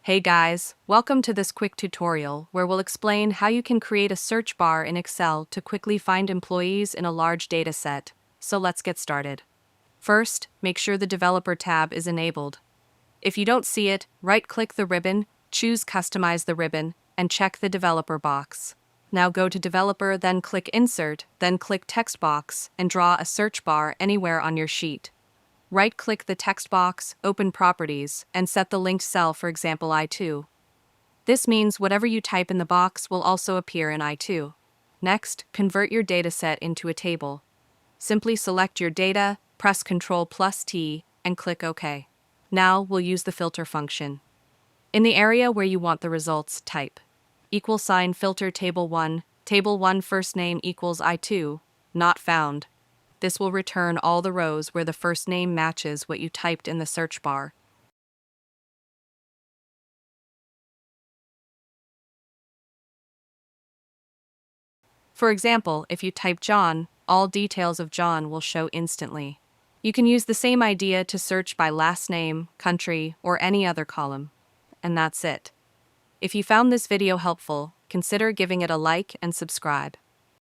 Hey guys, welcome to this quick tutorial where we'll explain how you can create a search bar in Excel to quickly find employees in a large data set. So let's get started. First, make sure the Developer tab is enabled. If you don't see it, right-click the ribbon, choose Customize the ribbon, and check the Developer box. Now go to Developer, then click Insert, then click Text box, and draw a search bar anywhere on your sheet. Right-click the text box, open Properties, and set the linked cell, for example I2. This means whatever you type in the box will also appear in I2. Next, convert your dataset into a table. Simply select your data, press Ctrl+T, and click OK. Now we'll use the filter function. In the area where you want the results, type =filter table 1 first name equals I2, not found. This will return all the rows where the first name matches what you typed in the search bar. For example, if you type John, all details of John will show instantly. You can use the same idea to search by last name, country, or any other column. And that's it. If you found this video helpful, consider giving it a like and subscribe.